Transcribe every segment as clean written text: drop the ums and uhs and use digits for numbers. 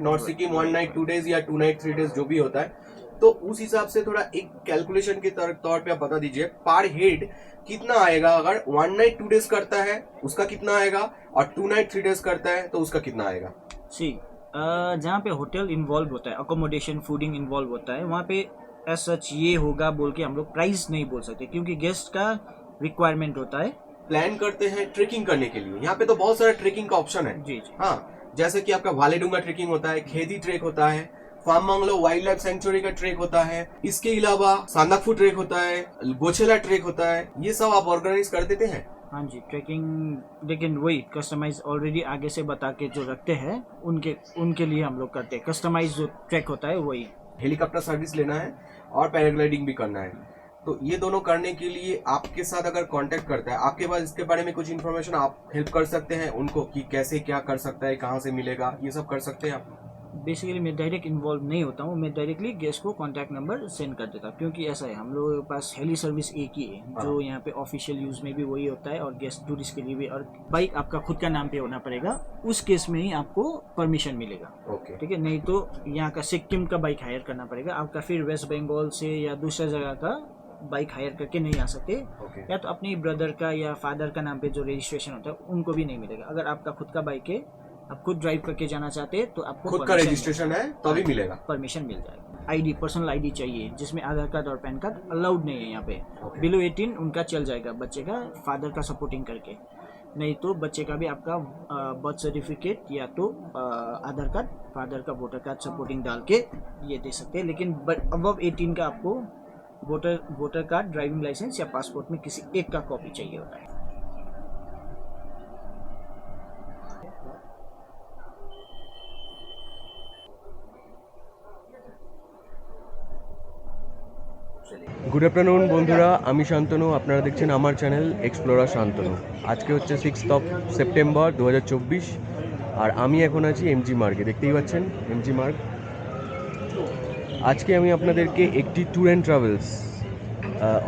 North Sikkim 1 night 2 days या 2 night 3 days जो भी होता है, तो उस हिसाब से थोड़ा एक कैलकुलेशन के तौर पे आप बता दीजिए पर हेड कितना आएगा। अगर 1 नाइट 2 डेज करता है उसका कितना आएगा, और 2 नाइट 3 डेज करता है तो उसका कितना आएगा। सी जहाँ पे होटल इन्वॉल्व होता है, अकोमोडेशन फूडिंग इन्वॉल्व होता है, वहाँ पे एज सच ये होगा बोल के हम लोग प्राइस नहीं बोल सकते, क्योंकि गेस्ट का रिक्वायरमेंट होता है। प्लान करते हैं ट्रेकिंग करने के लिए, यहाँ पे तो बहुत सारा ट्रेकिंग का ऑप्शन है। जी जी। हाँ, जैसे कि आपका वालेडुंगा ट्रेकिंग होता है, खेदी ट्रेक होता है, फार्मंगलो वाइल्ड लाइफ सेंचुरी का ट्रेक होता है, इसके अलावा सांदाकफू ट्रेक होता है, गोचेला ट्रेक होता है, ये सब आप ऑर्गेनाइज कर देते हैं। हाँ जी, ट्रैकिंग, लेकिन वही कस्टमाइज ऑलरेडी आगे से बता के जो रखते हैं उनके लिए हम लोग करते हैं। कस्टमाइज जो ट्रैक होता है वही। हेलीकॉप्टर सर्विस लेना है और पैराग्लाइडिंग भी करना है, तो ये दोनों करने के लिए आपके साथ अगर कांटेक्ट करता है, आपके पास इसके बारे में कुछ इन्फॉर्मेशन आप हेल्प कर सकते हैं उनको कि कैसे क्या कर सकता है, कहाँ से मिलेगा, ये सब कर सकते हैं आप। बेसिकली मैं डायरेक्ट इन्वॉल्व नहीं होता हूँ, मैं डायरेक्टली गेस्ट को कॉन्टैक्ट नंबर सेंड कर देता हूँ, क्योंकि ऐसा है हम लोगों के पास हेली सर्विस एक ही है जो यहाँ पे ऑफिशियल यूज़ में भी वही होता है और गेस्ट टूरिस्ट के लिए भी। और बाइक आपका खुद का नाम पे होना पड़ेगा, उस केस में ही आपको परमिशन मिलेगा। ओके, ठीक है, नहीं तो यहाँ का सिक्किम का बाइक हायर करना पड़ेगा आपका, फिर वेस्ट बंगाल से या दूसरा जगह का बाइक हायर करके नहीं आ सकते। या तो अपनी ब्रदर का या फादर का नाम पे जो रजिस्ट्रेशन होता है उनको भी नहीं मिलेगा। अगर आपका खुद का बाइक है, आप खुद ड्राइव करके जाना चाहते हैं, तो आपको खुद का रजिस्ट्रेशन है तभी मिलेगा, परमिशन मिल जाएगा। आईडी, पर्सनल आईडी चाहिए जिसमें आधार कार्ड और पैन कार्ड अलाउड नहीं है यहाँ पे। बिलो 18 उनका चल जाएगा, बच्चे का फादर का सपोर्टिंग करके, नहीं तो बच्चे का भी आपका बर्थ सर्टिफिकेट या तो आधार कार्ड, फादर का वोटर कार्ड सपोर्टिंग डाल के ये दे सकते हैं। लेकिन अबव 18 का आपको वोटर कार्ड, ड्राइविंग लाइसेंस या पासपोर्ट में किसी एक का कॉपी चाहिए होता है। গুড আফটারনুন বন্ধুরা, আমি শান্তনু, আপনারা দেখছেন আমার চ্যানেল এক্সপ্লোরার শান্তনু। আজকে হচ্ছে 6 সেপ্টেম্বর 2024 আর আমি এখন আছি এমজি মার্গে, দেখতেই পাচ্ছেন এমজি মার্গ। আজকে আমি আপনাদেরকে একটি ট্যুর অ্যান্ড ট্রাভেলস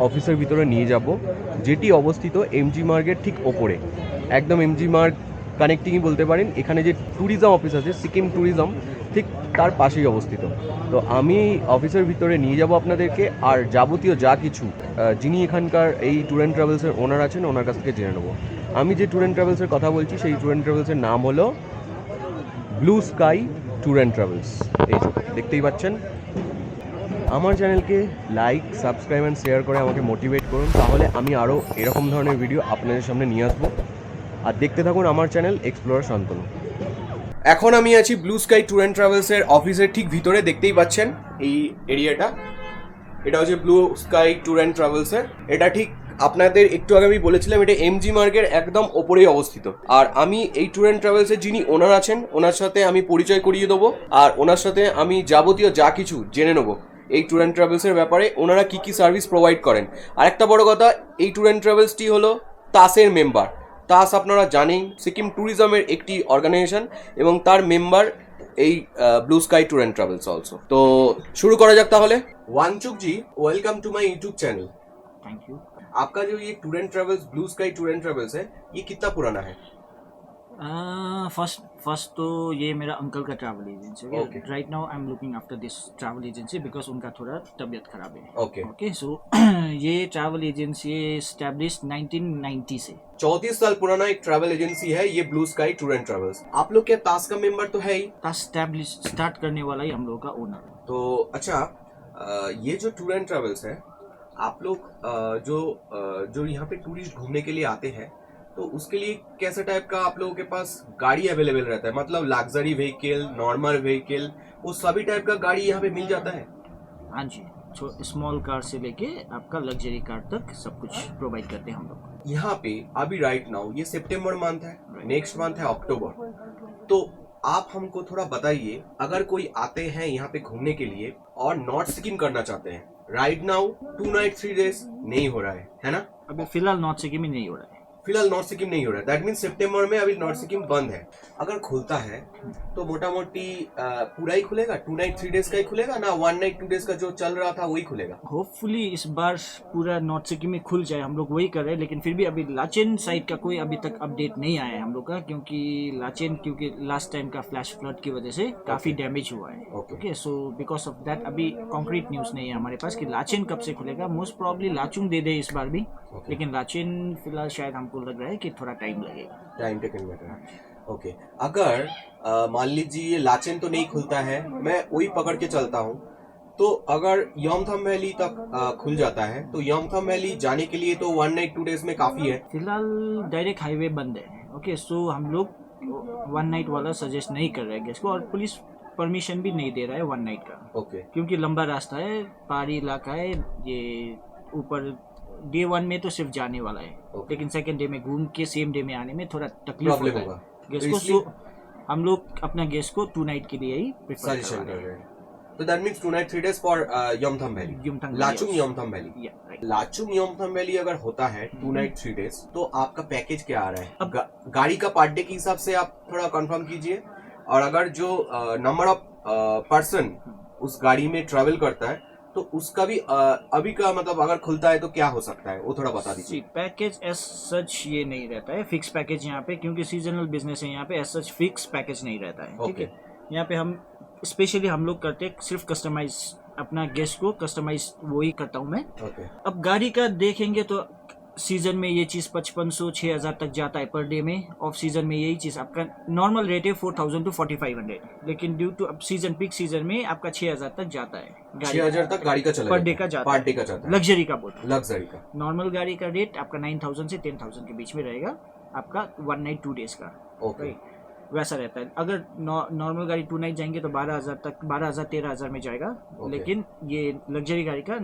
অফিসের ভিতরে নিয়ে যাব, যেটি অবস্থিত এমজি মার্গের ঠিক ওপরে, একদম এমজি মার্গ কানেক্টিংই বলতে পারেন। এখানে যে ট্যুরিজম অফিস আছে, সিকিম ট্যুরিজম, ঠিক তার পাশেই অবস্থিত। তো আমি অফিসের ভিতরে নিয়ে যাব আপনাদেরকে, আর যাবতীয় যা কিছু যিনি এখানকার এই ট্যুর অ্যান্ড ট্রাভেলসের ওনার আছেন ওনার কাছ থেকে জেনে নেবো। আমি যে ট্যুর অ্যান্ড ট্রাভেলসের কথা বলছি সেই ট্যুর অ্যান্ড ট্রাভেলসের নাম হলো blue sky tour and travels. এই যে দেখতেই পাচ্ছেন। আমার চ্যানেলকে লাইক, সাবস্ক্রাইব অ্যান্ড শেয়ার করে আমাকে মোটিভেট করুন, তাহলে আমি আরও এরকম ধরনের ভিডিও আপনাদের সামনে নিয়ে আসবো। আর দেখতে থাকুন আমার চ্যানেল এক্সপ্লোরার শান্তনু। এখন আমি আছি ব্লু স্কাই ট্যুর অ্যান্ড ট্রাভেলসের অফিসের ঠিক ভিতরে, দেখতেই পাচ্ছেন এই এরিয়াটা, এটা হচ্ছে ব্লু স্কাই ট্যুর অ্যান্ড ট্রাভেলসের। এটা ঠিক আপনাদের একটু আগে আমি বলেছিলাম, এটা এমজি মার্গের একদম ওপরেই অবস্থিত। আর আমি এই ট্যুর অ্যান্ড ট্রাভেলসের যিনি ওনার আছেন ওনার সাথে আমি পরিচয় করিয়ে দেবো, আর ওনার সাথে আমি যাবতীয় যা কিছু জেনে নেবো এই ট্যুর অ্যান্ড ট্রাভেলসের ব্যাপারে, ওনারা কী কী সার্ভিস প্রোভাইড করেন। আর একটা বড় কথা, এই ট্যুর অ্যান্ড ট্রাভেলসটি হলো তাসের মেম্বার। তাস আপনারা জানেন সিকিম ট্যুরিজমের একটি অর্গানাইজেশন, এবং তার মেম্বার এই blue sky tour and travels also. तो शुरू करा जाए ताहले। Wangchuk ji, welcome to my YouTube channel. Thank you. आपका जो ये tour and travels blue sky tour and travels है, ये कितना पुराना है? फर्स्ट तो ये मेरा अंकल का ट्रैवल एजेंसी है। Okay. Right now I am looking after this travel agency because उनका थोड़ा तबीयत खराब है। Okay. ओके सो ये ट्रैवल एजेंसी स्टैब्लिश 1990 से। 34 साल पुराना एक ट्रैवल एजेंसी है ये blue sky tour and travels. आप लोग क्या तास का मेंबर तो है ही? स्टैब्लिश स्टार्ट करने वाला ही हम लोग का ओनर। तो अच्छा, ये जो टूर एंड ट्रैवल्स है, आप लोग जो यहाँ पे टूरिस्ट घूमने के लिए आते हैं, तो उसके लिए कैसे टाइप का आप लोगों के पास गाड़ी अवेलेबल रहता है? मतलब लग्जरी व्हीकल, नॉर्मल व्हीकल, वो सभी टाइप का गाड़ी यहाँ पे मिल जाता है? हाँ जी, स्मॉल कार से लेके आपका लग्जरी कार तक सब कुछ प्रोवाइड करते हैं हम लोग। यहाँ पे अभी राइट नाउ ये सितंबर मंथ है, नेक्स्ट मंथ है अक्टूबर, तो आप हमको थोड़ा बताइए, अगर कोई आते हैं यहाँ पे घूमने के लिए और नॉर्थ सिक्किम करना चाहते हैं, राइट नाउ 2 नाइट 3 डेज नहीं हो रहा है ना? अभी फिलहाल नॉर्थ सिक्किम ही नहीं हो रहा है। फिलहाल नॉर्थ सिक्किम नहीं हो रहा है, दैट मीन सितंबर में अभी नॉर्थ सिक्किम बंद है। अगर खुलता है तो मोटा मोटी पूरा ही खुलेगा, 2 नाइट 3 डेज का ही खुलेगा ना, 1 नाइट 2 डेज का जो चल रहा था वही खुलेगा? होपफुली इस बार पूरा नॉर्थ सिक्किम में खुल जाए, हम लोग वही कर रहे हैं। लेकिन फिर भी अभी लाचेन साइड का कोई अभी तक अपडेट नहीं आया है हम लोग का, क्योंकि लास्ट टाइम का फ्लैश फ्लड की वजह से काफ़ी डैमेज हुआ है। Okay, so because of that अभी कॉन्क्रीट न्यूज़ नहीं है हमारे पास कि लाचेन कब से खुलेगा। मोस्ट प्रॉब्ली लाचुंग दे दे इस बार भी, लेकिन लाचेन फिलहाल शायद हमको लग रहा है कि थोड़ा टाइम लगेगा। Time taken better. ओके, अगर मान लीजिए लाचेन तो नहीं खुलता है, मैं वही पकड़ के चलता हूँ, तो अगर योमथम वैली तक खुल जाता है तो योमथम वैली जाने के लिए तो 1 नाइट 2 डेज में काफी है। फिलहाल डायरेक्ट हाईवे बंद है। ओके, सो हम लोग 1 नाइट वाला सजेस्ट नहीं कर रहे हैं गेस्ट को, और पुलिस परमिशन भी नहीं दे रहा है 1 नाइट का। ओके, क्योंकि लंबा रास्ता है, पहाड़ी इलाका है ये, ऊपर डे 1 में तो सिर्फ जाने वाला है, लेकिन सेकंड डे में घूम के सेम डे में आने में थोड़ा तकलीफ होगा गेस्ट को। सो हम लोग अपना गेस्ट को 2 नाइट के लिए ही सजेशन कर रहे हैं। तो that means 2 night 3 days for Yumthang valley, Lachung Yumthang valley. Lachung Yumthang valley अगर होता है 2 नाइट 3 डेज, तो आपका पैकेज क्या आ रहा है? अब गाड़ी का पर डे के हिसाब से आप थोड़ा कंफर्म कीजिए, और अगर जो नंबर ऑफ पर्सन उस गाड़ी में ट्रेवल करता है तो उसका भी अभी का मतलब अगर खुलता है तो क्या हो सकता है, वो थोड़ा बता दीजिए। पैकेज एज सच ये नहीं रहता है, फिक्स पैकेज यहाँ पे, क्योंकि सीजनल बिजनेस है यहाँ पे, एज सच फिक्स पैकेज नहीं रहता है। ठीक है, यहाँ पे हम स्पेशली हम लोग करते हैं सिर्फ कस्टमाइज, अपना गेस्ट को कस्टमाइज वही करता हूँ मैं। अब गाड़ी का देखेंगे तो सीजन में ये चीज़ 5500 6000 तक जाता है पर डे में। ऑफ सीजन में यही चीज़ आपका नॉर्मल रेट है 4000 to 4500, लेकिन ड्यू टू अब सीजन पीक सीजन में आपका 6000 तक जाता है। 6000 तक गाड़ी का चला पर डे का जाता है, लग्जरी का बोलते हैं। लग्जरी का नॉर्मल गाड़ी का रेट आपका 9000 से 10000 के बीच में रहेगा, आपका 1 नाइट 2 डेज का। ओके, वैसा रहता है। अगर नॉर्मल गाड़ी 2 नाइट जाएंगे तो 12000 तक, 12000 13000 में जाएगा। लेकिन ये लग्जरी गाड़ी का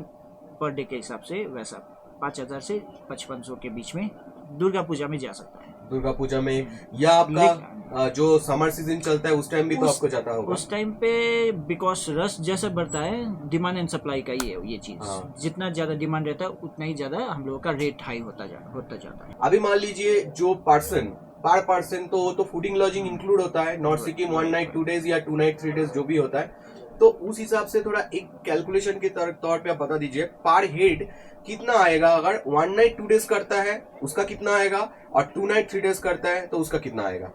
पर डे के हिसाब से वैसा 5000 से 5500 के बीच में दुर्गा पूजा में जा सकता है। दुर्गा पूजा में, या आपका जो समर सीजन चलता है उस टाइम भी तो आपको जाता होगा। उस टाइम पे बिकॉज रश जैसा बढ़ता है, डिमांड एंड सप्लाई का ही है ये चीज। जितना ज्यादा डिमांड रहता है उतना ही ज्यादा हम लोगों का रेट हाई होता जाता है। अभी मान लीजिए जो पर पर्सन तो फूडिंग लॉजिंग इंक्लूड होता है, नॉर्थ सिक्किम 1 नाइट 2 डेज या 2 नाइट 3 डेज जो भी होता है, तो उस हिसाब से थोड़ा एक कैलकुलेशन के तौर पे आप बता दीजिए पर हेड कितना आएगा। अगर 1 नाइट 2 डेज करता है उसका कितना आएगा, और 2 नाइट 3 डेज करता है तो उसका कितना आएगा?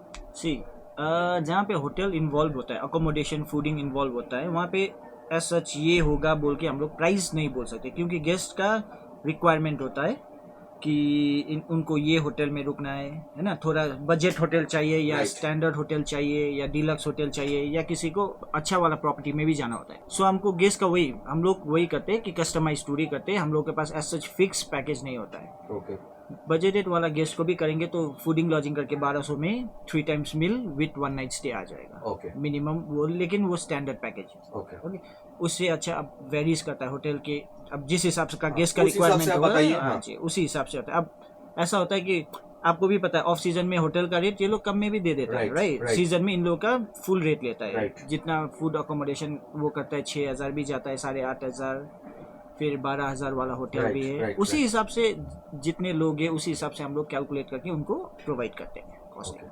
जहाँ पे होटल इन्वॉल्व होता है, अकोमोडेशन फूडिंग इन्वॉल्व होता है, वहाँ पे एज सच ये होगा बोल के हम लोग प्राइस नहीं बोल सकते, क्योंकि गेस्ट का रिक्वायरमेंट होता है कि उनको ये होटल में रुकना है ना, थोड़ा बजट होटल चाहिए या स्टैंडर्ड होटल चाहिए या डीलक्स होटल चाहिए, या किसी को अच्छा वाला प्रॉपर्टी में भी जाना होता है। सो हमको गेस्ट का हम लोग वही करते हैं कि कस्टमाइज टूर ही करते हैं। हम लोग के पास एज सच फिक्स पैकेज नहीं होता है। बजटेड वाला गेस्ट को भी करेंगे तो फूडिंग लॉजिंग करके 1200 में 3 times meal with 1 night stay आ जाएगा मिनिमम वो, लेकिन वो स्टैंडर्ड पैकेज उससे अच्छा अब वेरीज करता है होटल के, अब जिस हिसाब से का गेस्ट का रिक्वायरमेंट होगा उसी हिसाब से होता है। अब ऐसा होता है कि आपको भी पता है ऑफ सीजन में होटल का रेट ये लोग कम में भी दे देता है, राइट। सीजन में इन लोगों का फुल रेट लेता है, जितना फूड अकोमोडेशन वो करता है 6000 भी जाता है, 8500, फिर 12000 वाला होटल भी है। उसी हिसाब से जितने लोग हैं उसी हिसाब से हम लोग कैलकुलेट करके उनको प्रोवाइड करते हैं कॉस्ट।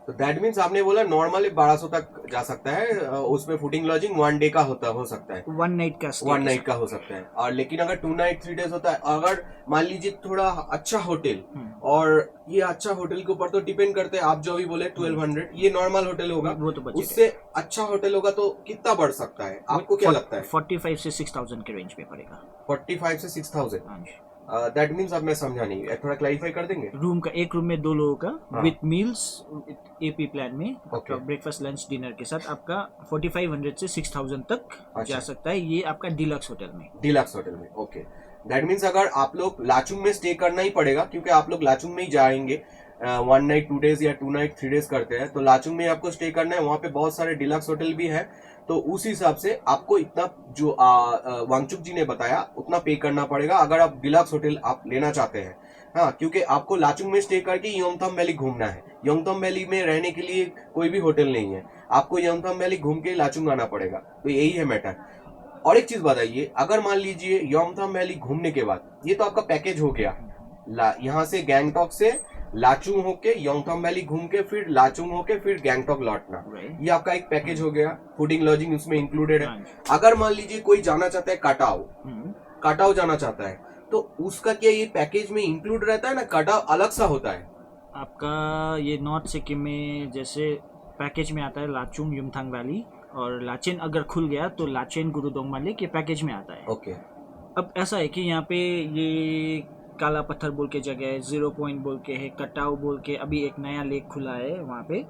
तो दैट मीन्स आपने बोला नॉर्मली 1200 तक जा सकता है, उसमें फूडिंग लॉजिंग 1 डे का हो सकता है, 1 नाइट का हो सकता है। और लेकिन अगर 2 नाइट 3 डेज होता है, अगर मान लीजिए थोड़ा अच्छा होटल, और ये अच्छा होटल के ऊपर तो डिपेंड करते हैं, आप जो भी बोले 1200 ये नॉर्मल होटल होगा, वो तो उससे अच्छा होटल होगा तो कितना बढ़ सकता है आपको क्या लगता है? 45 से 6000 के रेंज में पड़ेगा। 45 से 6000 दैट मीन्स अब मैं समझा नहीं, थोड़ा क्लैरिफाई कर देंगे। एक रूम में 2 लोगों का विथ मील्स एपी प्लान में ब्रेकफास्ट लंच डिनर के साथ आपका 4500 से 6000 तक जा सकता है। ये आपका डीलक्स होटल में ओके। दैट मीन्स अगर आप लोग लाचुंग में स्टे करना ही पड़ेगा, क्योंकि आप लोग लाचुंग में ही जाएंगे, 1 नाइट 2 डेज या 2 नाइट 3 डेज करते हैं, तो लाचुंग में आपको स्टे करना है। वहाँ पे बहुत सारे डीलक्स होटल भी है, तो उस हिसाब से आपको इतना जो वांगचुक जी ने बताया उतना पे करना पड़ेगा अगर आप डिलक्स होटल आप लेना चाहते हैं। हाँ, क्योंकि आपको लाचुंग में स्टे करके योंगथम वैली घूमना है। योंगथम वैली में रहने के लिए कोई भी होटल नहीं है, आपको योंगथम वैली घूम के लाचुंग आना पड़ेगा, तो यही है मैटर। और एक चीज बताइए, अगर मान लीजिए योंगथम वैली घूमने के बाद, ये तो आपका पैकेज हो गया, यहाँ से गैंगटॉक से लाचुंग होके योंगथाम वैली घूम के फिर लाचुंग होके फिर गैंगटॉक लौटना, Right. ये आपका एक पैकेज हो गया। फूडिंग लॉजिंग उसमें इंक्लूडेड है। हाँ जी। अगर मान लीजिए कोई जाना चाहता है हम्म। काटाओ जाना चाहता है, तो उसका क्या ये पैकेज में इंक्लूड रहता है ना, काटाओ अलग सा होता है? आपका ये नॉर्थ सिक्किम में जैसे पैकेज में आता है लाचुंग युमथांग वैली, और लाचेन अगर खुल गया तो लाचेन गुरुदोंगमा लेक ये पैकेज में आता है। ओके। अब ऐसा है कि यहाँ पे ये काला पत्थर बोल के जगह है, 0 पॉइंट बोल के है, कटाव बोल के अभी एक नया लेक खुला है वहाँ पे।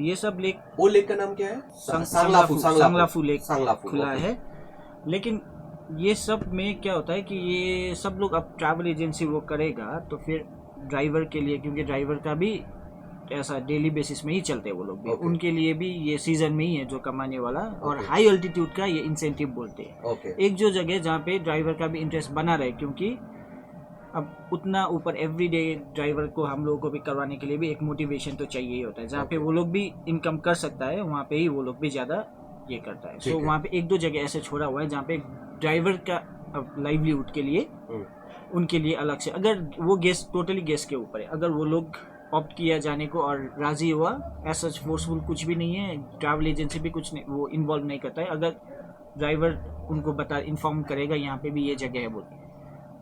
ये सब लेक, वो लेक का नाम क्या है? सांगलाफू लेक सांगलाफू, खुला ओके। है। लेकिन ये सब में क्या होता है कि ये सब लोग अब ट्रैवल एजेंसी वो करेगा तो फिर ड्राइवर के लिए, क्योंकि ड्राइवर का भी ऐसा डेली बेसिस में ही चलते हैं वो लोग भी, Okay. उनके लिए भी ये सीजन में ही है जो कमाने वाला, और Okay. हाई अल्टीट्यूड का ये इंसेंटिव बोलते हैं। ओके। एक जो जगह जहाँ पे ड्राइवर का भी इंटरेस्ट बना रहे, क्योंकि अब उतना ऊपर एवरीडे ड्राइवर को हम लोगों को भी करवाने के लिए भी एक मोटिवेशन तो चाहिए ही होता है। जहाँ पे वो लोग भी इनकम कर सकता है वहाँ पे ही वो लोग भी ज़्यादा ये करता है। ठीक सो है। वहाँ पे एक दो जगह ऐसे छोड़ा हुआ है जहाँ पे ड्राइवर का लाइवलीहुड के लिए उनके लिए अलग से, अगर वो गेस्ट टोटली गेस्ट के ऊपर है, अगर वो लोग ऑप्ट किया जाने को और राजी हुआ, ऐसा फोर्सफुल कुछ भी नहीं है, ट्रैवल एजेंसी भी कुछ नहीं वो इन्वॉल्व नहीं करता है। अगर ड्राइवर उनको इन्फॉर्म करेगा यहाँ पे भी ये जगह है बोल,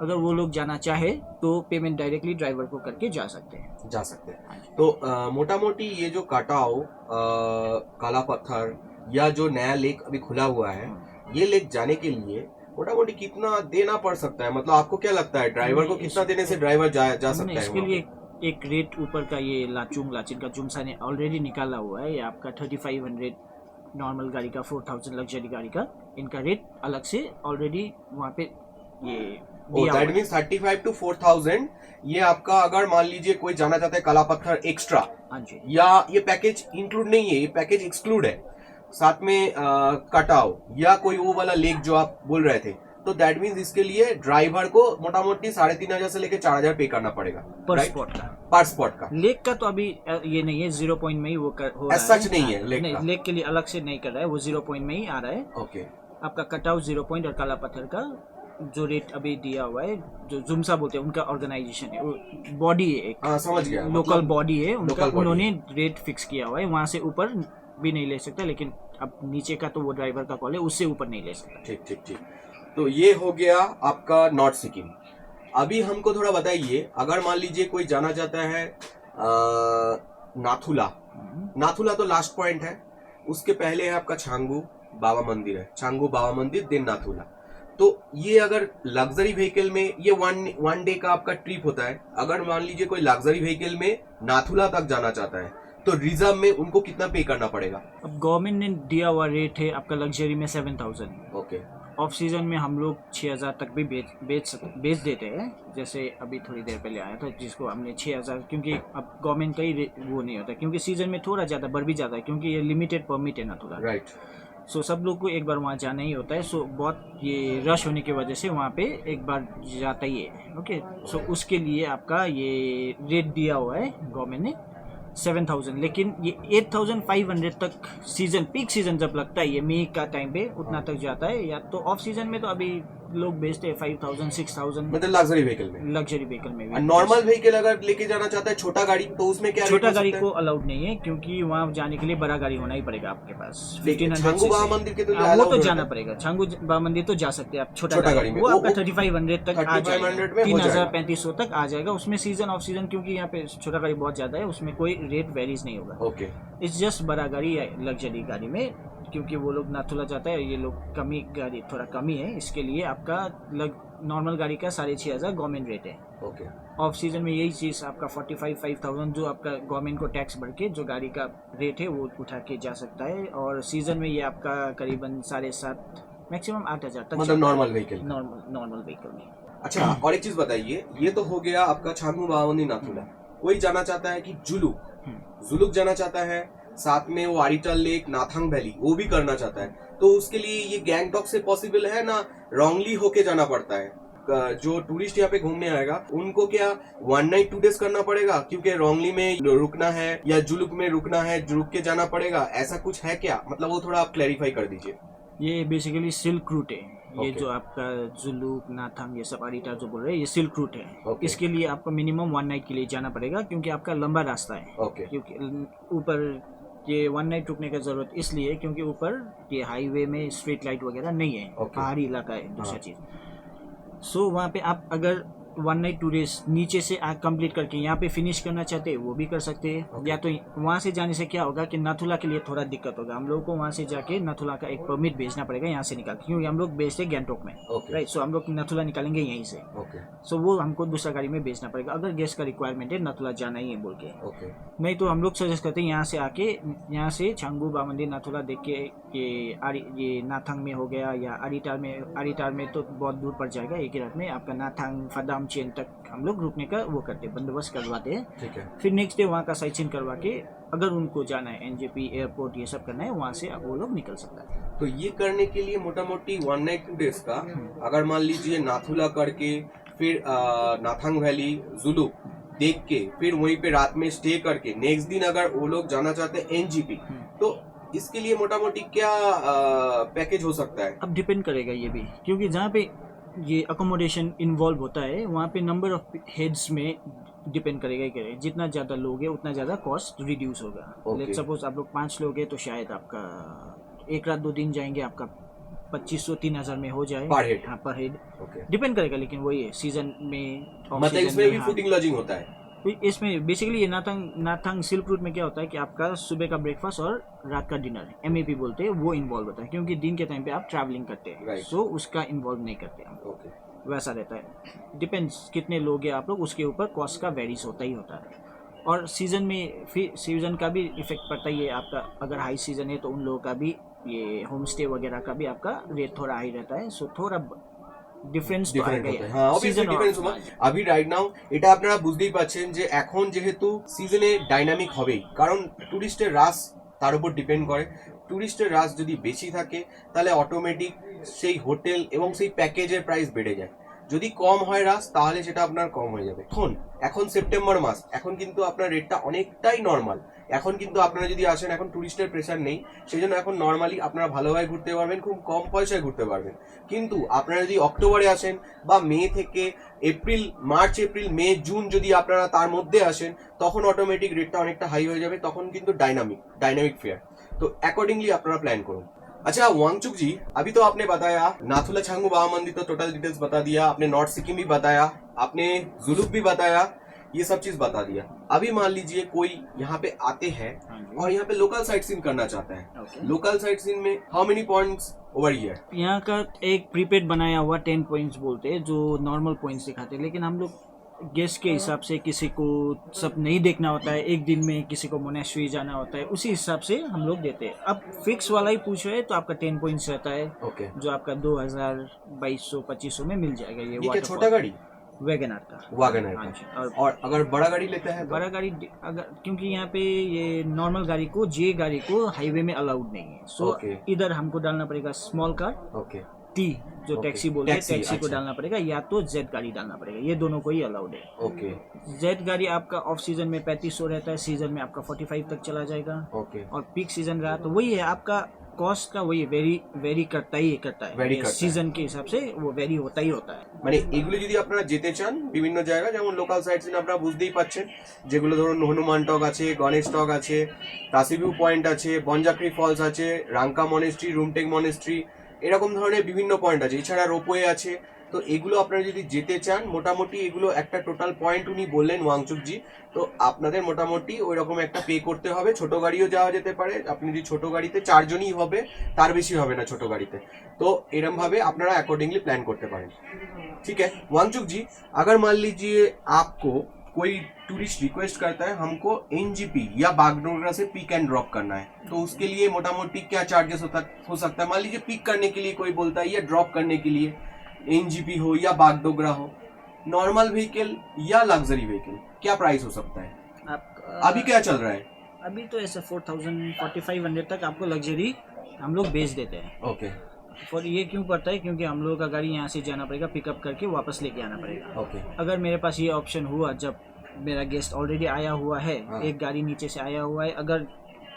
अगर वो लोग जाना चाहे तो पेमेंट डायरेक्टली ड्राइवर को करके जा सकते हैं। तो मोटा मोटी ये जो काटाओ काला पत्थर या जो नया लेक अभी खुला हुआ है, ये लेक जाने के लिए मोटा मोटी कितना देना पड़ सकता है? मतलब आपको क्या लगता है ड्राइवर को कितना देने से ड्राइवर जा सकता है? इसके लिए एक रेट ऊपर का ये लाचिन का जुमसा ने ऑलरेडी निकाला हुआ है। ये आपका 3500 नॉर्मल गाड़ी का, 4000 लग्जरी गाड़ी का, इनका रेट अलग से ऑलरेडी वहाँ पे ये दिया हुआ है। 35 to 4000 ये आपका, अगर मान लीजिए कोई जाना चाहता है काला पत्थर एक्स्ट्रा, हाँ जी, या ये पैकेज इंक्लूड नहीं है, ये पैकेज एक्सक्लूड है, साथ में कटाओ या कोई वो वाला लेक जो आप बोल रहे थे, तो दैट मीन्स इसके लिए ड्राइवर को मोटा मोटी 3500 से लेकर 4000 पे करना पड़ेगा पर right? स्पॉट का। पर स्पॉट का। लेक का तो अभी ये नहीं है, 0 पॉइंट में ही वो हो रहा As है। such नहीं है लेक नहीं, का। लेक के लिए अलग से नहीं कर रहा है, वो 0 पॉइंट में ही आ रहा है। ओके। आपका कटआउट 0 पॉइंट और काला पत्थर का जो रेट अभी दिया हुआ है, जो जुमसा बोलते हैं उनका ऑर्गेनाइजेशन है, वो बॉडी है एक, हाँ समझ गया, लोकल मतलब बॉडी है उनका, local body उन्होंने रेट फिक्स किया हुआ है, वहाँ से ऊपर भी नहीं ले सकता, लेकिन अब नीचे का तो वो ड्राइवर का कॉल है, उससे ऊपर नहीं ले सकता। ठीक ठीक ठीक। तो ये हो गया आपका नॉर्थ सिक्किम। अभी हमको थोड़ा बताइए, अगर मान लीजिए कोई जाना चाहता है नाथुला तो लास्ट पॉइंट है, उसके पहले है आपका छांगू बाबा मंदिर है, छांगू बाबा मंदिर देन नाथुला। तो ये अगर लग्जरी व्हीकल में ये वन डे का आपका ट्रिप होता है, अगर मान लीजिए कोई लग्जरी व्हीकल में नाथुला तक जाना चाहता है तो रिजर्व में उनको कितना पे करना पड़ेगा? अब गवर्नमेंट ने दिया हुआ रेट है आपका लग्जरी में 7000। ओके। ऑफ सीजन में हम लोग 6000 तक भी बेच देते हैं। जैसे अभी थोड़ी देर पहले आया था जिसको हमने 6000, क्योंकि अब गवर्नमेंट का ही वो नहीं होता, क्योंकि सीजन में थोड़ा ज़्यादा बढ़ भी जाता है, क्योंकि ये लिमिटेड परमिट है ना थोड़ा, राइट। सो सब लोग को एक बार वहाँ जाना ही होता है। सो बहुत ये रश होने की वजह से वहाँ पे एक बार जाता ही है। ओके, सो उसके लिए आपका ये रेट दिया हुआ है गवर्नमेंट ने 7000, लेकिन ये 8500 तक सीजन, पीक सीजन जब लगता है ये मई का टाइम पे, उतना तक जाता है। या तो ऑफ सीजन में तो अभी लोग बेचते हैं 5000 6000, मतलब लग्जरी व्हीकल में। लग्जरी व्हीकल में भी। नॉर्मल व्हीकल अगर लेके जाना चाहता है छोटा गाड़ी, तो उसमें क्या छोटा रेट हो गाड़ी सकता को अलाउड नहीं है, क्योंकि वहाँ जाने के लिए बड़ा गाड़ी होना ही पड़ेगा आपके पास। ठीक है, 1500 छांगू बाबा cc। मंदिर के तो हाँ, वो allowed तो होता जाना है। पड़ेगा। छांगू बाबा मंदिर तो जा सकते हैं आप छोटा छोटा गाड़ी गाड़ी में। वो आपका वो 3500 तक आ 3500 में हो जाएगा, जाएगा। 3500 तक आ जाएगा। उसमें सीजन ऑफ सीजन, क्योंकि यहाँ पे छोटा गाड़ी बहुत ज्यादा है, उसमें कोई रेट वेरीज नहीं होगा। ओके। इट्स जस्ट बड़ा गाड़ी या लग्जरी गाड़ी में, क्योंकि वो लोग नाथुला जाता है, ये लोग कमी गाड़ी थोड़ा कमी है, इसके लिए आपका नॉर्मल गाड़ी का 6500 गवर्नमेंट रेट है। ओके। ऑफ सीजन में यही चीज़ आपका 45,000 जो आपका गवर्नमेंट को टैक्स बढ़ के जो गाड़ी का रेट है वो उठा के जा सकता है। और सीजन में ये आपका करीबन 7.5 मैक्सिमम 8000 तक, मतलब नॉर्मल व्हीकल। नॉर्मल व्हीकल में। अच्छा, और एक चीज बताइए, ये तो हो गया आपका छांगू बाबा मंदिर नाथुला। कोई जाना चाहता है कि जुलुक जाना चाहता है, साथ में वो आरिटल लेक, नाथांग वैली वो भी करना चाहता है, तो उसके लिए ये गैंगटॉक से पॉसिबल है ना रोंगली होके जाना पड़ता है? जो टूरिस्ट यहाँ पे घूमने आएगा उनको क्या 1 नाइट 2 डेज करना पड़ेगा, क्योंकि रोंगली में रुकना है या जुलुक में रुकना है, रुक के जाना पड़ेगा, ऐसा कुछ है क्या? मतलब वो थोड़ा आप क्लैरिफाई कर दीजिए। ये बेसिकली सिल्क रूट है। ये Okay. जो आपका जुलूक, नाथंग, ये सब अरीटा जो बोल रहे हैं, ये सिल्क रूट है। Okay. इसके लिए आपको मिनिमम 1 नाइट के लिए जाना पड़ेगा, क्योंकि आपका लंबा रास्ता है। Okay. क्योंकि ऊपर ये 1 नाइट रुकने की ज़रूरत इसलिए क्योंकि ऊपर ये हाईवे में स्ट्रीट लाइट वगैरह नहीं है। Okay. पहाड़ी इलाका है दूसरा हाँ। चीज़। सो वहाँ पे आप अगर 1 नाइट 2 डेज नीचे से कंप्लीट करके यहाँ पे फिनिश करना चाहते हैं वो भी कर सकते हैं। Okay. या तो वहाँ से जाने से क्या होगा कि नाथुला के लिए थोड़ा दिक्कत होगा। हम लोगों को वहाँ से जाके नाथुला का एक परमिट भेजना पड़ेगा यहाँ से निकाल, क्योंकि हम लोग भेजते हैं गैंगटॉक में। Okay. राइट, सो हम लोग नाथुला निकालेंगे यहीं से। Okay. सो वो हमको दूसरा गाड़ी में भेजना पड़ेगा अगर गेस्ट का रिक्वायरमेंट है नाथुला जाना ही है बोल के। Okay. नहीं तो हम लोग सजेस्ट करते हैं यहाँ से आके, यहाँ से छांगू बा मंदिर नाथुला देख के ये नाथंग में हो गया या अरीटार में तो बहुत दूर पड़ जाएगा। एक ही रात में आपका नाथंग फदाम चेन तक हम लोग रुकने का वो करते हैं, बंदोबस्त करवाते हैं। ठीक है। फिर नेक्स्ट डे वहाँ का साइट सीन करवा के अगर उनको जाना है एनजेपी एयरपोर्ट ये सब करना है, वहाँ से वो लोग निकल सकता है। तो ये करने के लिए मोटा मोटी 1 नाइट 2 डेज का, अगर मान लीजिए नाथुला करके फिर नाथंग वैली जुलू देख के फिर वहीं पे रात में स्टे करके नेक्स्ट दिन अगर वो लोग जाना चाहते हैं एनजीपी, तो इसके लिए मोटा मोटी क्या पैकेज हो सकता है? अब डिपेंड करेगा ये भी, क्योंकि जहाँ पे ये अकोमोडेशन इन्वॉल्व होता है वहाँ पे नंबर ऑफ हेड्स में डिपेंड करेगा ही करेगा। जितना ज़्यादा लोग हैं उतना ज़्यादा कॉस्ट रिड्यूस होगा। Okay. लेट सपोज आप लोग 5 लोग हैं तो शायद आपका 1 रात 2 दिन जाएंगे, आपका 2500-3000 में हो जाए पर हेड। हाँ, पर हेड ओके। डिपेंड करेगा। लेकिन वही है सीजन में, मतलब इसमें भी फूडिंग लॉजिंग होता है? इसमें बेसिकली ये नाथंग सिल्क रूट में क्या होता है कि आपका सुबह का ब्रेकफास्ट और रात का डिनर MEP बोलते हैं वो इन्वॉल्व होता है, क्योंकि दिन के टाइम पे आप ट्रैवलिंग करते हैं। Right. सो उसका इन्वॉल्व नहीं करते हम। ओके। वैसा रहता है, डिपेंड्स कितने लोग हैं आप लोग, उसके ऊपर कॉस्ट का वेरीज होता ही होता है। और सीज़न में फिर सीज़न का भी इफेक्ट पड़ता ही है आपका। अगर हाई सीज़न है तो उन लोगों का भी ये होम स्टे वगैरह का भी आपका रेट थोड़ा हाई रहता है। सो थोड़ा ডিফারেন্স তো ডিফারেন্ট আগে হতে হ্যাঁ অবভিয়াসলি ডিফারেন্স হবে। আমি রাইট নাও এটা আপনারা বুঝতেই পাচ্ছেন যে এখন যেহেতু সিজনে ডাইনামিক হবেই, কারণ টুরিস্টের রাশ তার উপর ডিপেন্ড করে। টুরিস্টের রাশ যদি বেশি থাকে তাহলে অটোমেটিক সেই হোটেল এবং সেই প্যাকেজের প্রাইস বেড়ে যায়। যদি কম হয় রাশ তাহলে সেটা আপনার কম হয়ে যাবে। এখন সেপ্টেম্বর মাস, এখন কিন্তু আপনার রেটটা অনেকটাই নর্মাল। এখন কিন্তু আপনারা যদি আসেন, এখন টুরিস্টের প্রেশার নেই, সেই জন্য এখন নর্মালি আপনারা ভালোভাবে ঘুরতে পারবেন, খুব কম পয়সায় ঘুরতে পারবেন। কিন্তু আপনারা যদি অক্টোবরে আসেন বা মে থেকে মার্চ এপ্রিল মে জুন যদি আপনারা তার মধ্যে আসেন, তখন অটোমেটিক রেটটা অনেকটা হাই হয়ে যাবে। তখন কিন্তু डायनामिक फेयर। तो अकॉर्डिंगली अपना प्लान करो। अच्छा वांगचुक जी, अभी तो आपने बताया नाथुला छांगू बाबा मंदिर तो टोटल डिटेल्स बता दिया आपने, नॉर्थ सिक्किम भी बताया आपने, जुलूक भी बताया, ये सब चीज बता दिया। अभी मान लीजिए कोई यहाँ पे आते हैं और यहाँ पे लोकल साइट सीन करना चाहता है। Okay. लोकल साइट सीन में how many points over here? यहाँ का एक प्रीपेड बनाया हुआ 10 पॉइंट्स बोलते हैं जो नॉर्मल पॉइंट्स दिखाते हैं, लेकिन हम लोग गेस्ट के हिसाब से किसी को सब नहीं देखना होता है, एक दिन में किसी को मोनेस्ट्री जाना होता है, उसी हिसाब से हम लोग देते हैं। अब फिक्स वाला ही पूछ रहे हैं तो आपका 10 पॉइंट्स रहता है। ओके। जो आपका 2000, 2200-2500 में मिल जाएगा। ये क्या छोटा गाड़ी? वैगन आर का। वैगनर हाँ का। जी। और अगर बड़ा गाड़ी लेता है तो? बड़ा गाड़ी अगर, क्योंकि यहाँ पे ये नॉर्मल गाड़ी को गाड़ी को हाईवे में अलाउड नहीं है। सो Okay. इधर हमको डालना पड़ेगा स्मॉल कार ओके। टी जो Okay. टैक्सी बोलते हैं, टैक्सी, टैक्सी को अच्छा। डालना पड़ेगा, या तो जेड गाड़ी डालना पड़ेगा। ये दोनों को ही अलाउड है। ओके। जेड गाड़ी आपका ऑफ सीजन में 3500 रहता है, सीजन में आपका 45 तक चला जाएगा। ओके। और पीक सीजन रहा तो वही है आपका कॉस्ट का, वही वेरी करता ही करता है। Vary करता है। सीजन के हिसाब से वो वेरी होता ही होता है। মানে এগুলো যদি আপনারা যেতে চান বিভিন্ন জায়গা, যেমন লোকাল সাইট সিন আপনারা বুঝতেই পাচ্ছেন, যেগুলো ধরুন হনুমান টক আছে, গণেশ টক আছে, কাশিভিউ পয়েন্ট আছে, বনজাকরি ফলস আছে, রাঙ্কা মনেস্ট্রি, রুমটেক মনেস্ট্রি, এরকম ধরনের বিভিন্ন পয়েন্ট আছে। এছাড়া রোপওয়ে আছে। তো এগুলো আপনারা যদি যেতে চান, মোটামুটি এগুলো একটা টোটাল পয়েন্ট উনি বললেন ওয়াংচুক জি, তো আপনাদের মোটামুটি ওই রকম একটা পে করতে হবে। ছোট গাড়িও যাওয়া যেতে পারে, আপনি যদি ছোট গাড়িতে 4 জনই হবে, তার বেশি হবে না ছোট গাড়িতে। তো এরম भावे আপনারা अकॉर्डिंगली प्लान करते पारें। ठीक है वांगचुक जी, अगर मान लीजिए आपको कोई टूरिस्ट रिक्वेस्ट करता है हमको एनजीपी या बागडोगरा से पिक एंड ड्रॉप करना है, तो उसके लिए मोटा मोटी क्या चार्जेस हो सकता है? मान लीजिए पिक करने के लिए कोई बोलता है या ड्रॉप करने के लिए, एनजीपी हो या बागडोगरा हो, नॉर्मल व्हीकल या लग्जरी व्हीकल, क्या प्राइस हो सकता है? अभी क्या चल रहा है? अभी तो ऐसा 4000-4500 तक आपको लग्जरी हम लोग बेच देते हैं। ओके। और ये क्यों पड़ता है? क्योंकि हम लोगों का गाड़ी यहाँ से जाना पड़ेगा, पिकअप करके वापस लेके आना पड़ेगा। ओके। अगर मेरे पास ये ऑप्शन हुआ, जब मेरा गेस्ट ऑलरेडी आया हुआ है, हाँ। एक गाड़ी नीचे से आया हुआ है, अगर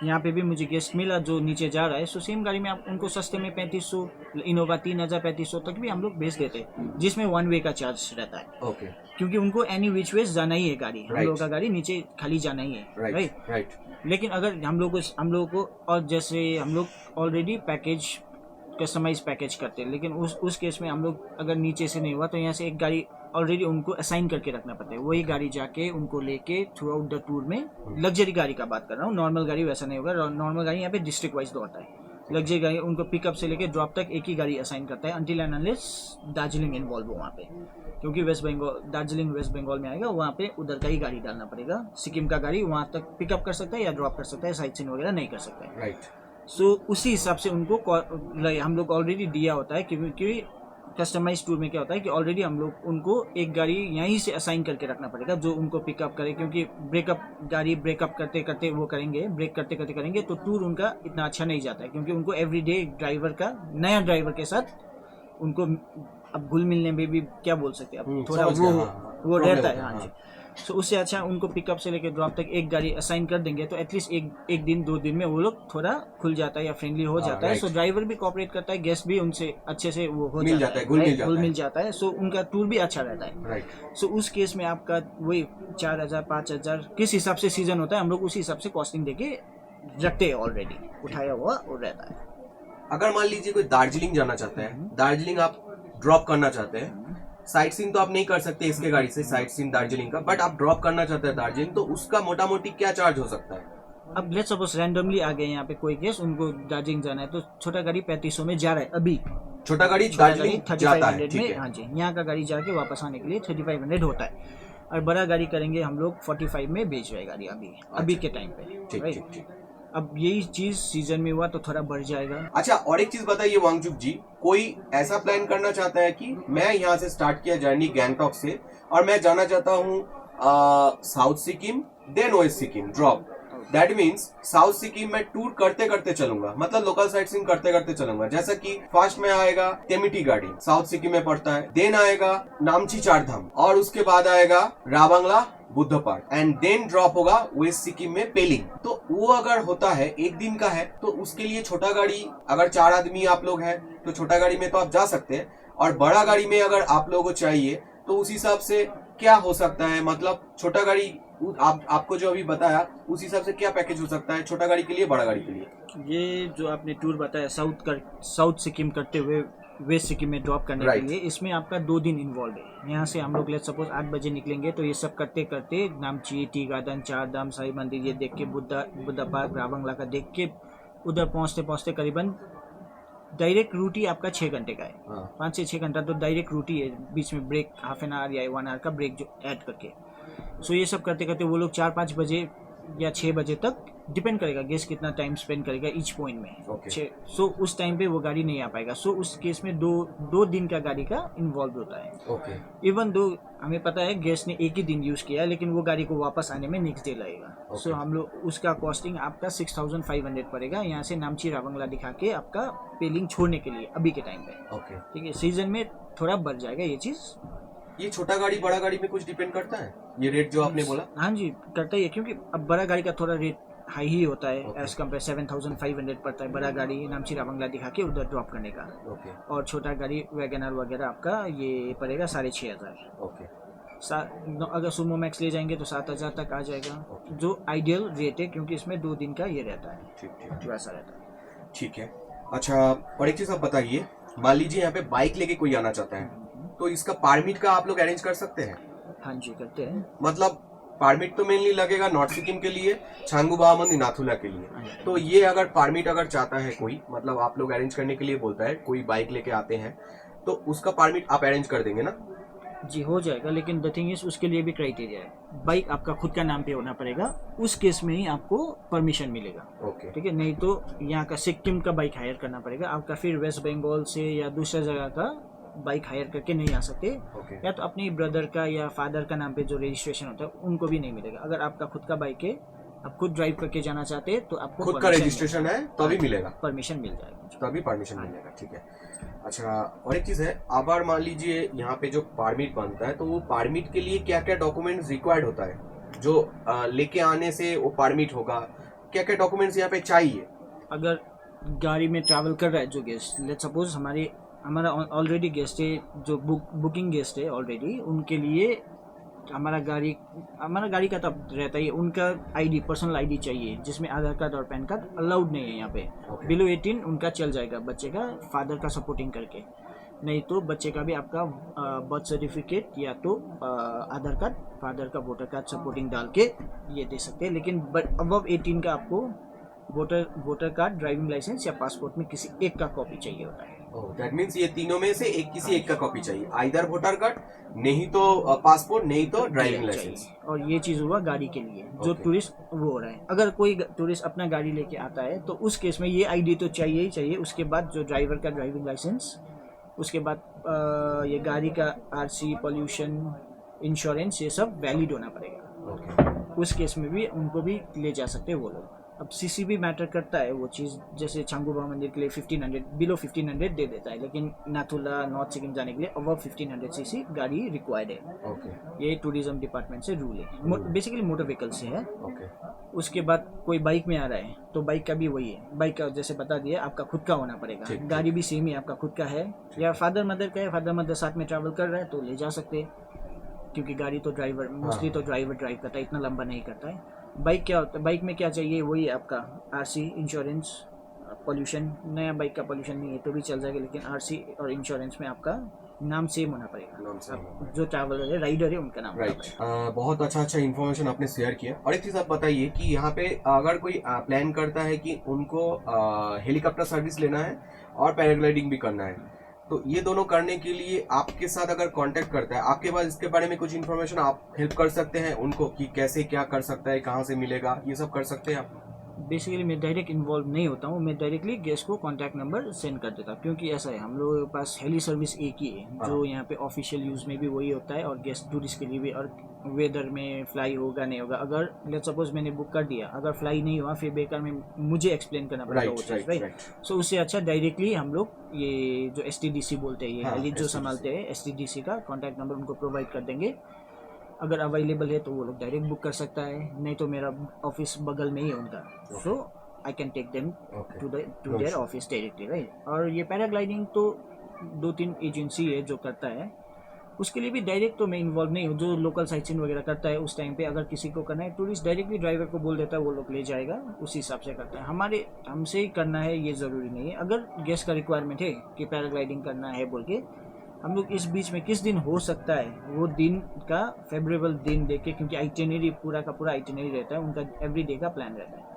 यहाँ पे भी मुझे गेस्ट मिला जो नीचे जा रहा है, सो सेम गाड़ी में आप उनको सस्ते में 3500, इनोवा 3000 3500 तक भी हम लोग भेज देते हैं, जिसमें वन वे का चार्ज रहता है। ओके, क्योंकि उनको एनी विच वेज जाना ही है गाड़ी, हम Right. लोगों का गाड़ी नीचे खाली जाना ही है, राइट राइट। लेकिन अगर हम लोग को और जैसे हम लोग ऑलरेडी पैकेज कस्टमाइज पैकेज करते हैं, लेकिन उस केस में हम लोग अगर नीचे से नहीं हुआ तो यहाँ से एक गाड़ी ऑलरेडी उनको असाइन करके रखना पड़ता है, वही गाड़ी जाके उनको लेके थ्रू आउट द टूर में, लग्जरी गाड़ी का बात कर रहा हूँ, नॉर्मल गाड़ी वैसा नहीं होगा, नॉर्मल गाड़ी यहाँ पे डिस्ट्रिक्ट वाइज दौड़ता है, लग्जरी गाड़ी उनको पिकअप से लेके ड्रॉप तक एक ही गाड़ी असाइन करता है, until and unless Darjeeling involve हो वहाँ पे, क्योंकि वेस्ट बंगाल, दार्जिलिंग वेस्ट बंगाल में आएगा, वहाँ पे उधर का ही गाड़ी डालना पड़ेगा, सिक्किम का गाड़ी वहाँ तक पिकअप कर सकता है या ड्रॉप कर सकता है, साइट सीन वगैरह नहीं कर सकता है। राइट। सो उसी हिसाब से उनको हम लोग ऑलरेडी दिया होता है, क्योंकि कस्टमाइज टूर में क्या होता है कि ऑलरेडी हम लोग उनको एक गाड़ी यहीं से असाइन करके रखना पड़ेगा जो उनको पिकअप करे, क्योंकि गाड़ी ब्रेकअप करते करते वो करेंगे, ब्रेक करते करते करेंगे तो टूर उनका इतना अच्छा नहीं जाता है, क्योंकि उनको एवरीडे ड्राइवर का, नया ड्राइवर के साथ उनको अब घुल मिलने में भी क्या बोल सकते हैं, अब थोड़ा वो रहता है। हाँ जी, सो उससे अच्छा उनको पिकअप से लेकर ड्रॉप तक एक गाड़ी असाइन कर देंगे तो एटलीस्ट एक दिन 2 दिन में वो लोग थोड़ा खुल जाता है या फ्रेंडली हो जाता है, सो ड्राइवर भी कोऑपरेट करता है, गेस्ट भी उनसे अच्छे से वो हो जाता है, घुल मिल जाता है, सो उनका टूर भी अच्छा रहता है। राइट। सो उस केस में आपका वही 4000 5000 किस हिसाब से सीजन होता है, हम लोग उसी हिसाब से कॉस्टिंग देके रखते हैं, ऑलरेडी उठाया हुआ वो रहता है। अगर मान लीजिए कोई दार्जिलिंग जाना चाहता है, दार्जिलिंग आप ड्रॉप करना चाहते हैं, साइट सीन तो आप नहीं कर सकते इसके गाड़ी से, साइट सीन दार्जिलिंग का, बट आप ड्रॉप करना चाहते हैं दार्जिलिंग, तो उसका मोटा मोटी क्या चार्ज हो सकता है? अब लेट्स सपोज रैंडमली आ गए यहाँ पे कोई केस, उनको दार्जिलिंग जाना है तो छोटा गाड़ी 3500 में जा रहा है अभी, छोटा गाड़ी दार्जिलिंग जाता है, 3500 में, हाँ जी, यहाँ का गाड़ी जाके वापस आने के लिए 3500 होता है, और बड़ा गाड़ी करेंगे हम लोग 45 में बेच रहे गाड़ी अभी के टाइम पे, राइट। अब यही चीज सीजन में हुआ तो थोड़ा बढ़ जाएगा। अच्छा, और एक चीज बताइए वांगचुक जी, कोई ऐसा प्लान करना चाहता है कि मैं यहाँ से स्टार्ट किया जर्नी गैंगटॉक से और मैं जाना चाहता हूँ south Sikkim then west Sikkim drop, that means south Sikkim में टूर करते करते चलूंगा, मतलब लोकल साइट सीइंग करते करते चलूंगा, जैसा कि फर्स्ट में आएगा तेमिटी गाड़ी, साउथ सिक्किम में पड़ता है, देन आएगा नामची चार धाम, और उसके बाद आएगा Ravangla Buddha park, and then drop होगा वेस्ट सिक्किम में पेलिंग। तो वो अगर होता है एक दिन का है तो उसके लिए छोटा गाड़ी, अगर 4 आदमी आप लोग हैं तो छोटा गाड़ी में तो आप जा सकते हैं, और बड़ा गाड़ी में अगर आप लोगों को चाहिए तो उस हिसाब से क्या हो सकता है, मतलब छोटा गाड़ी आपको जो अभी बताया उस हिसाब से क्या पैकेज हो सकता है छोटा गाड़ी के लिए, बड़ा गाड़ी के लिए? ये जो आपने टूर बताया साउथ सिक्किम करते हुए वेस्ट सिक्किम में ड्रॉप करने के लिए, इसमें आपका 2 दिन इन्वॉल्व है। यहाँ से हम लोग लेट्स सपोज 8 बजे निकलेंगे तो ये सब करते करते नामची, टी गार्डन, चार धाम, साई मंदिर ये देख के, बुद्ध पार्क, रावंगला का देख के उधर पहुँचते पहुँचते करीबन डायरेक्ट रूट ही आपका 6 घंटे का है, 5 से 6 घंटा तो डायरेक्ट रूट ही है, बीच में ब्रेक हाफ एन आवर या 1 आवर का ब्रेक जो ऐड करके। सो ये सब करते करते वो लोग 4-5 बजे या 6 बजे तक, डिपेंड करेगा गेस्ट कितना टाइम स्पेंड करेगा ईच पॉइंट में। सो उस टाइम पे वो गाड़ी नहीं आ पाएगा, सो उस केस में 2 दिन का गाड़ी का इन्वॉल्व होता है। इवन दो हमें पता है गेस्ट ने एक ही दिन यूज किया, लेकिन वो गाड़ी को वापस आने में नेक्स्ट डे लगेगा। सो हम लोग उसका कॉस्टिंग आपका 6500 पड़ेगा, यहाँ से नामची रावंगला दिखा के आपका पेलिंग छोड़ने के लिए अभी के टाइम पे। ठीक है, सीजन में थोड़ा बढ़ जाएगा ये चीज। ये छोटा गाड़ी बड़ा गाड़ी में कुछ डिपेंड करता है ये रेट जो आपने बोला? हाँ जी, करता ही है, क्योंकि अब बड़ा गाड़ी का थोड़ा रेट हाई ही होता है, एज कम्पेयर 7500 पड़ता है बड़ा गाड़ी नामची रावंगला दिखा के उधर ड्रॉप करने का। और छोटा गाड़ी वैगनर वगैरह आपका ये पड़ेगा 6500। अगर सुमो मैक्स ले जाएंगे तो 7000 तक आ जाएगा, जो आइडियल रेट है, क्योंकि इसमें 2 दिन का ये रहता है। ठीक, वैसा रहता है। ठीक है। अच्छा, और एक चीज आप बताइए, मान लीजिए यहाँ पे बाइक लेके कोई आना चाहता है तो इसका परमिट का आप लोग अरेंज कर सकते हैं? हाँ जी, करते हैं। मतलब परमिट तो मेनली लगेगा नॉर्थ सिक्किम के लिए, छांगू बामन, नाथुला के लिए। तो ये अगर परमिट अगर चाहता है कोई, मतलब आप लोग अरेंज करने के लिए बोलता है, कोई बाइक लेके आते हैं तो उसका परमिट आप अरेंज कर देंगे ना? जी, हो जाएगा, लेकिन द थिंग इज उसके लिए भी क्राइटेरिया है, बाइक आपका खुद का नाम पे होना पड़ेगा, उस केस में ही आपको परमिशन मिलेगा। ठीक है, नहीं तो यहाँ का सिक्किम का बाइक हायर करना पड़ेगा आपका, फिर वेस्ट बंगाल से या दूसरा जगह का बाइक हायर करके नहीं आ सकते। या तो अपनी ब्रदर का या फादर का नाम पे जो रजिस्ट्रेशन होता है उनको भी नहीं मिलेगा। अगर आपका खुद का बाइक है, आप खुद ड्राइव करके जाना चाहते हैं तो आपको खुद का रजिस्ट्रेशन है तभी मिलेगा, परमिशन मिल जाएगा, तभी परमिशन मिलेगा। ठीक है। अच्छा, और एक चीज है, अगर मान लीजिए यहाँ पे जो परमिट बनता है तो वो परमिट के लिए क्या क्या डॉक्यूमेंट्स रिक्वायर्ड होता है, जो लेके आने से वो परमिट होगा, क्या क्या डॉक्यूमेंट्स यहाँ पे चाहिए? अगर गाड़ी में ट्रैवल कर रहा है जो गेस्ट, लेट सपोज हमारा ऑलरेडी गेस्ट है जो बुकिंग गेस्ट है ऑलरेडी, उनके लिए हमारा गाड़ी का तब रहता है, उनका आईडी, पर्सनल आईडी चाहिए जिसमें आधार कार्ड और पैन कार्ड अलाउड नहीं है यहाँ पे। Okay. बिलो 18 उनका चल जाएगा, बच्चे का फादर का सपोर्टिंग करके, नहीं तो बच्चे का भी आपका बर्थ सर्टिफिकेट या तो आधार कार्ड, फादर का वोटर कार्ड सपोर्टिंग डाल के ये दे सकते हैं। लेकिन अबव 18 का आपको वोटर कार्ड, ड्राइविंग लाइसेंस या पासपोर्ट में किसी एक का कॉपी चाहिए होता है। दैट मीन्स ये तीनों में से किसी एक का कॉपी चाहिए, आइदर वोटर कार्ड, नहीं तो पासपोर्ट, नहीं तो ड्राइविंग लाइसेंस। और ये चीज हुआ गाड़ी के लिए जो टूरिस्ट वो हो रहा है। अगर कोई टूरिस्ट अपना गाड़ी लेके आता है तो उस केस में ये आईडी तो चाहिए ही चाहिए। उसके बाद जो ड्राइवर का ड्राइविंग लाइसेंस, उसके बाद ये गाड़ी का आरसी, पोल्यूशन इंश्योरेंस, ये सब वैलिड होना पड़ेगा। उस केस में भी उनको भी ले जा सकते हैं वो लोग। अब सीसी भी मैटर करता है वो चीज़, जैसे छांगुबा मंदिर के लिए 1500, बिलो 1500 दे देता है, लेकिन नाथुला, नॉर्थ सिक्किम जाने के लिए अबव 1500 सीसी गाड़ी रिक्वायर्ड है। ये टूरिज्म डिपार्टमेंट से रूल है, बेसिकली मोटर व्हीकल से है। उसके बाद कोई बाइक में आ रहा है तो बाइक का भी वही है, बाइक का जैसे बता दिया आपका खुद का होना पड़ेगा। गाड़ी भी सेम ही आपका खुद का है, या फादर मदर का है, फादर मदर साथ में ट्रैवल कर रहा है तो ले जा सकते हैं, क्योंकि गाड़ी तो ड्राइवर मोस्टली तो ड्राइवर ड्राइव करता है, इतना लंबा नहीं करता है। बाइक क्या होता है, बाइक में क्या चाहिए, वही आपका आरसी, इंश्योरेंस, पोल्यूशन। नया बाइक का पोल्यूशन नहीं है तो भी चल जाएगा, लेकिन आरसी और इंश्योरेंस में आपका नाम सेम होना पड़ेगा। जो ट्रैवलर है, राइडर है, उनका नाम। राइट। बहुत अच्छा इन्फॉर्मेशन आपने शेयर किया। और एक चीज आप बताइए कि यहाँ पे अगर कोई प्लान करता है कि उनको हेलीकॉप्टर सर्विस लेना है और पैराग्लाइडिंग भी करना है, तो ये दोनों करने के लिए आपके साथ अगर कांटेक्ट करता है, आपके पास इसके बारे में कुछ इन्फॉर्मेशन आप हेल्प कर सकते हैं उनको कि कैसे क्या कर सकता है, कहाँ से मिलेगा, ये सब कर सकते हैं आप? बेसिकली मैं डायरेक्ट इन्वॉल्व नहीं होता हूँ, मैं डायरेक्टली गेस्ट को कॉन्टैक्ट नंबर सेंड कर देता हूँ, क्योंकि ऐसा है हम लोगों के पास हेली सर्विस एक ही है जो यहाँ पे ऑफिशियल यूज़ में भी वही होता है और गेस्ट टूरिस्ट के लिए भी। और वेदर में फ्लाई होगा नहीं होगा, अगर लेट्स सपोज मैंने बुक कर दिया, अगर फ्लाई नहीं हुआ फिर बेकार में मुझे एक्सप्लेन करना पड़ेगा वो चीज़, राइट। सो उससे अच्छा डायरेक्टली हम लोग ये जो STDC बोलते हैं, ये हेली जो संभालते हैं, STDC का कॉन्टैक्ट नंबर उनको प्रोवाइड कर देंगे। अगर अवेलेबल है तो वो लोग डायरेक्ट बुक कर सकता है, नहीं तो मेरा ऑफिस बगल में ही है उनका, so I can take them to their office directly, right. और ये पैराग्लाइडिंग तो 2-3 एजेंसी है जो करता है, उसके लिए भी डायरेक्ट तो मैं इन्वॉल्व नहीं हूँ। जो लोकल साइटसीइंग वगैरह करता है उस टाइम पे अगर किसी को करना है, टूरिस्ट डायरेक्टली ड्राइवर को बोल देता है, वो लोग ले जाएगा, उसी हिसाब से करता है। हमसे ही करना है ये ज़रूरी नहीं है। अगर गेस्ट का रिक्वायरमेंट है कि पैराग्लाइडिंग करना है बोल के, हम लोग इस बीच में किस दिन हो सकता है वो दिन का फेवरेबल दिन देके, क्योंकि आइटिनरी पूरा का पूरा आइटिनरी रहता है उनका, एवरी डे का प्लान रहता है,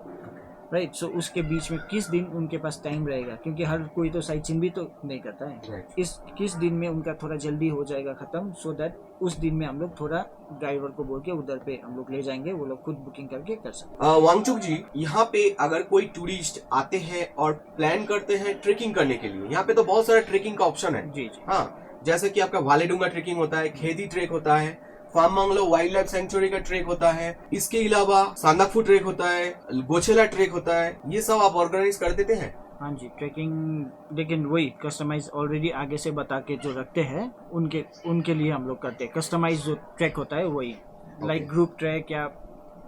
राइट। सो उसके बीच में किस दिन उनके पास टाइम रहेगा, क्योंकि हर कोई तो साइटसीइंग भी तो नहीं करता है, इस किस दिन में उनका थोड़ा जल्दी हो जाएगा ख़त्म, सो दैट उस दिन में हम लोग थोड़ा ड्राइवर को बोल के उधर पे हम लोग ले जाएंगे, वो लोग खुद बुकिंग करके कर सकते हैं। वांगचुक जी, यहाँ पे अगर कोई टूरिस्ट आते हैं और प्लान करते हैं ट्रेकिंग करने के लिए, यहाँ पे तो बहुत सारा ट्रेकिंग का ऑप्शन है। जी। हाँ, जैसे कि आपका वालेडुंगा ट्रेकिंग होता है, खेदी ट्रेक होता है, फार्मांगलो वाइल्ड लाइफ सेंचुरी का ट्रेक होता है, इसके अलावा सांदाकफू ट्रेक होता है, गोचेला ट्रेक होता है, ये सब आप ऑर्गेनाइज कर देते हैं? हाँ जी, ट्रैकिंग, लेकिन वही कस्टमाइज ऑलरेडी आगे से बता के जो रखते हैं उनके लिए हम लोग करते हैं। कस्टमाइज जो ट्रैक होता है वही, लाइक ग्रुप ट्रैक या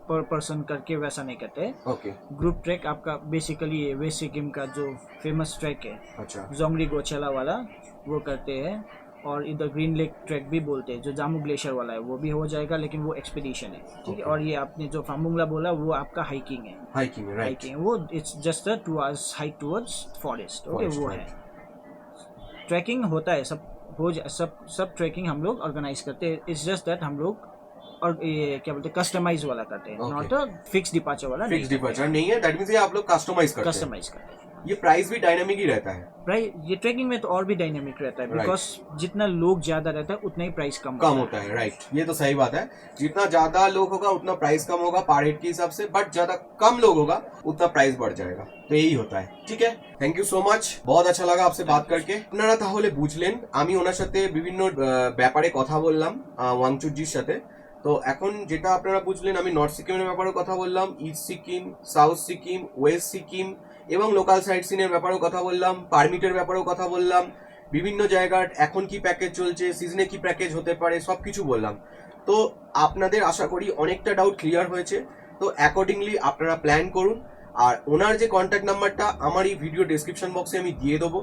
पर पर्सन करके वैसा नहीं करते। ओके। ग्रुप ट्रैक आपका बेसिकली ये वेस्ट सिक्किम का जो फेमस ट्रैक है, अच्छा, जोंगली गोचेला वाला, वो करते हैं। और इधर ग्रीन लेक ट्रैक भी बोलते हैं, जो जामू ग्लेशियर वाला है, वो भी हो जाएगा, लेकिन वो एक्सपीडिशन है, ठीक है। और ये आपने जो फार्मुंगला बोला वो आपका हाइकिंग है, हाइकिंग वो it's just a 2 hours hike towards forest, okay, वो है। ट्रैकिंग होता है, सब ट्रैकिंग हम लोग ऑर्गेनाइज करते हैं। इट्स जस्ट दैट हम लोग और ये क्या बोलते हैं, कस्टमाइज वाला करते हैं, नॉट अ फिक्स डिपार्चर वाला। फिक्स डिपार्चर नहीं है, दैट मींस ये आप लोग कस्टमाइज करते हैं। ये प्राइस भी डायनामिक ही रहता है। प्राइस ये ट्रैकिंग में तो और भी डायनामिक रहता है, बिकॉज जितना लोग ज्यादा रहता है उतना ही प्राइस कम होता है, राइट। ये तो सही बात है, जितना ज्यादा लोग होगा उतना प्राइस कम होगा पर हेड के हिसाब से, बट ज्यादा कम लोग होगा उतना प्राइस बढ़ जाएगा, तो यही होता है। ठीक है, थैंक यू सो मच, बहुत अच्छा लगा आपसे बात करके। আপনারা তাহলে বুঝলেন আমি ওনার সাথে বিভিন্ন ব্যাপারে কথা বললাম ওয়াংচুকজির সাথে। তো এখন যেটা আপনারা বুঝলেন, আমি নর্থ সিকিমের ব্যাপারেও কথা বললাম, east Sikkim, south Sikkim, West Sikkim এবং লোকাল সাইট সিনের ব্যাপারেও কথা বললাম, পারমিটের ব্যাপারেও কথা বললাম, বিভিন্ন জায়গার এখন কি প্যাকেজ চলছে, সিজনে কি প্যাকেজ হতে পারে, সবকিছু বললাম। তো আপনাদের আশা করি অনেকটা ডাউট ক্লিয়ার হয়েছে। তো অ্যাকর্ডিংলি আপনারা প্ল্যান করুন আর ওনার যে কন্ট্যাক্ট নাম্বারটা আমার এই ভিডিও ডেসক্রিপশন বক্সে আমি দিয়ে দেবো,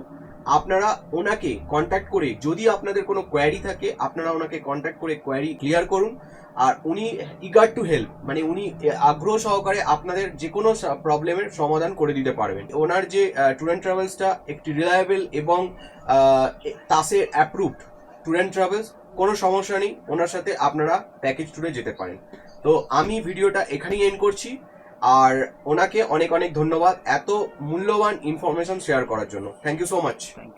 আপনারা ওনাকে কন্ট্যাক্ট করে যদি আপনাদের কোনো কোয়ারি থাকে আপনারা ওনাকে কন্ট্যাক্ট করে কোয়ারি ক্লিয়ার করুন। আর উনি ইগার টু হেল্প, মানে উনি আগ্রহ সহকারে আপনাদের যে কোনো প্রবলেমের সমাধান করে দিতে পারবেন। ওনার যে ট্যুর অ্যান্ড ট্রাভেলসটা একটি রিলায়েবল এবং তাসে অ্যাপ্রুভড ট্যুর অ্যান্ড ট্রাভেলস, কোনো সমস্যা নেই, ওনার সাথে আপনারা প্যাকেজ ট্যুরে যেতে পারেন। তো আমি ভিডিওটা এখানেই এন্ড করছি, আর ওনাকে অনেক অনেক ধন্যবাদ এত মূল্যবান ইনফরমেশন শেয়ার করার জন্য। Thank you so much.